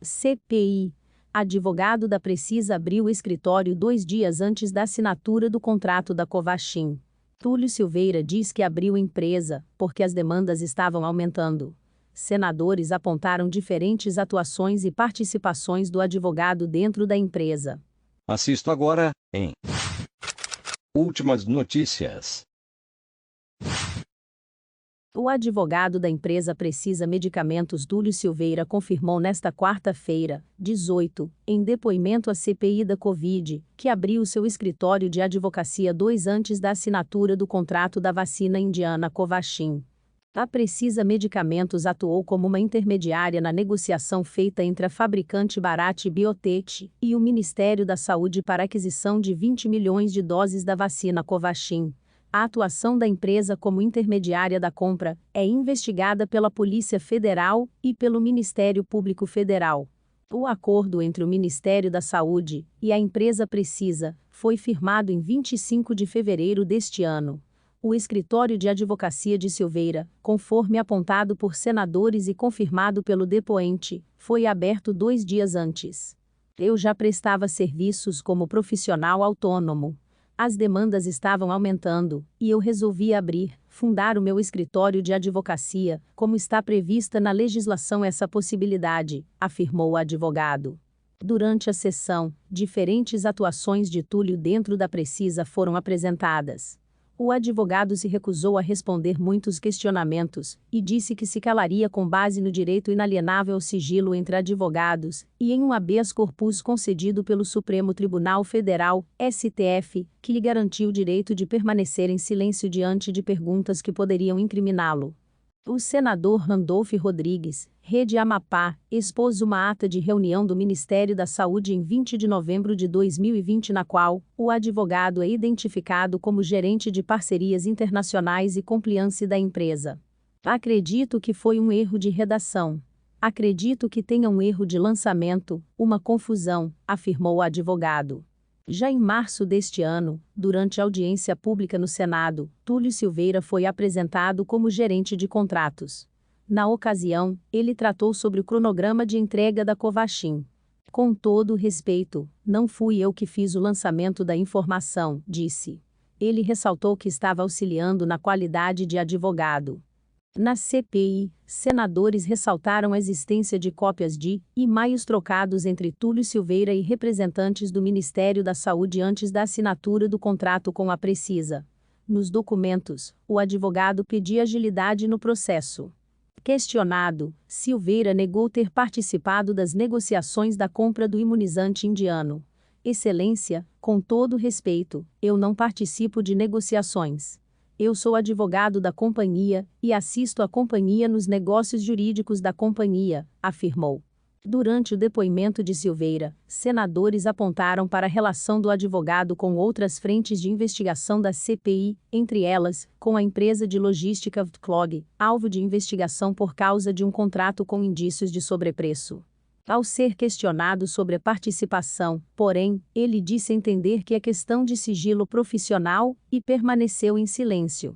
CPI. Advogado da Precisa abriu o escritório 2 dias antes da assinatura do contrato da Covaxin. Túlio Silveira diz que abriu empresa porque as demandas estavam aumentando. Senadores apontaram diferentes atuações e participações do advogado dentro da empresa. Assisto agora, em Últimas Notícias. O advogado da empresa Precisa Medicamentos, Túlio Silveira, confirmou nesta quarta-feira, 18, em depoimento à CPI da Covid, que abriu seu escritório de advocacia 2 antes da assinatura do contrato da vacina indiana Covaxin. A Precisa Medicamentos atuou como uma intermediária na negociação feita entre a fabricante Bharat Biotech e o Ministério da Saúde para a aquisição de 20 milhões de doses da vacina Covaxin. A atuação da empresa como intermediária da compra é investigada pela Polícia Federal e pelo Ministério Público Federal. O acordo entre o Ministério da Saúde e a empresa Precisa foi firmado em 25 de fevereiro deste ano. O escritório de advocacia de Silveira, conforme apontado por senadores e confirmado pelo depoente, foi aberto 2 dias antes. Eu já prestava serviços como profissional autônomo. As demandas estavam aumentando, e eu resolvi fundar o meu escritório de advocacia, como está prevista na legislação essa possibilidade, afirmou o advogado. Durante a sessão, diferentes atuações de Túlio dentro da Precisa foram apresentadas. O advogado se recusou a responder muitos questionamentos, e disse que se calaria com base no direito inalienável ao sigilo entre advogados, e em um habeas corpus concedido pelo Supremo Tribunal Federal, STF, que lhe garantiu o direito de permanecer em silêncio diante de perguntas que poderiam incriminá-lo. O senador Randolph Rodrigues, Rede Amapá, expôs uma ata de reunião do Ministério da Saúde em 20 de novembro de 2020 na qual o advogado é identificado como gerente de parcerias internacionais e compliance da empresa. Acredito que foi um erro de redação. Acredito que tenha um erro de lançamento, uma confusão, afirmou o advogado. Já em março deste ano, durante audiência pública no Senado, Túlio Silveira foi apresentado como gerente de contratos. Na ocasião, ele tratou sobre o cronograma de entrega da Covaxin. Com todo o respeito, não fui eu que fiz o lançamento da informação, disse. Ele ressaltou que estava auxiliando na qualidade de advogado. Na CPI, senadores ressaltaram a existência de cópias de e-mails trocados entre Túlio Silveira e representantes do Ministério da Saúde antes da assinatura do contrato com a Precisa. Nos documentos, o advogado pedia agilidade no processo. Questionado, Silveira negou ter participado das negociações da compra do imunizante indiano. Excelência, com todo respeito, eu não participo de negociações. Eu sou advogado da companhia e assisto a companhia nos negócios jurídicos da companhia, afirmou. Durante o depoimento de Silveira, senadores apontaram para a relação do advogado com outras frentes de investigação da CPI, entre elas, com a empresa de logística VTCLOG, alvo de investigação por causa de um contrato com indícios de sobrepreço. Ao ser questionado sobre a participação, porém, ele disse entender que é questão de sigilo profissional e permaneceu em silêncio.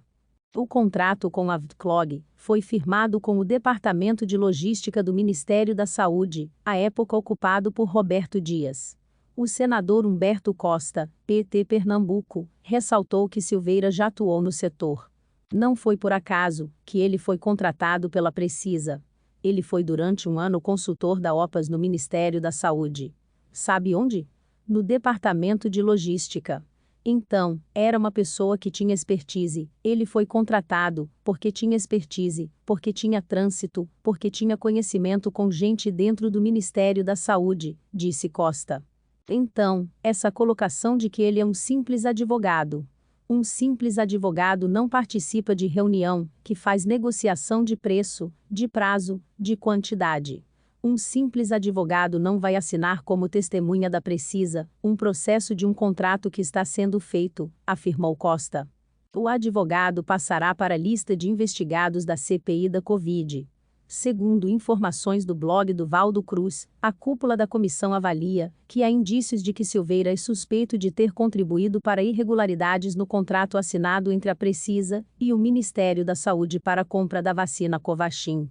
O contrato com a VTCLOG foi firmado com o Departamento de Logística do Ministério da Saúde, à época ocupado por Roberto Dias. O senador Humberto Costa, PT Pernambuco, ressaltou que Silveira já atuou no setor. Não foi por acaso que ele foi contratado pela Precisa. Ele foi durante um ano consultor da OPAS no Ministério da Saúde. Sabe onde? No Departamento de Logística. Então, era uma pessoa que tinha expertise, ele foi contratado, porque tinha expertise, porque tinha trânsito, porque tinha conhecimento com gente dentro do Ministério da Saúde, disse Costa. Então, essa colocação de que ele é um simples advogado. Um simples advogado não participa de reunião, que faz negociação de preço, de prazo, de quantidade. Um simples advogado não vai assinar como testemunha da Precisa um processo de um contrato que está sendo feito, afirmou Costa. O advogado passará para a lista de investigados da CPI da Covid. Segundo informações do blog do Valdo Cruz, a cúpula da comissão avalia que há indícios de que Silveira é suspeito de ter contribuído para irregularidades no contrato assinado entre a Precisa e o Ministério da Saúde para a compra da vacina Covaxin.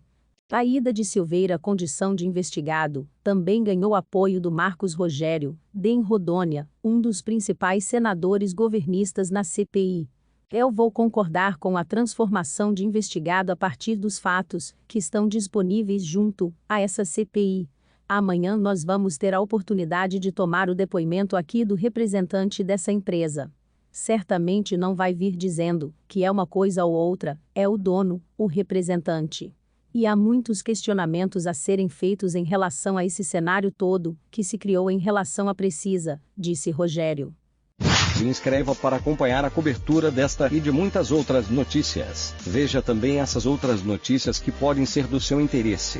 Aida de Silveira, condição de investigado, também ganhou apoio do Marcos Rogério, DEM Rodônia, um dos principais senadores governistas na CPI. Eu vou concordar com a transformação de investigado a partir dos fatos que estão disponíveis junto a essa CPI. Amanhã nós vamos ter a oportunidade de tomar o depoimento aqui do representante dessa empresa. Certamente não vai vir dizendo que é uma coisa ou outra, é o dono, o representante. E há muitos questionamentos a serem feitos em relação a esse cenário todo que se criou em relação à Precisa, disse Rogério. Se inscreva para acompanhar a cobertura desta e de muitas outras notícias. Veja também essas outras notícias que podem ser do seu interesse.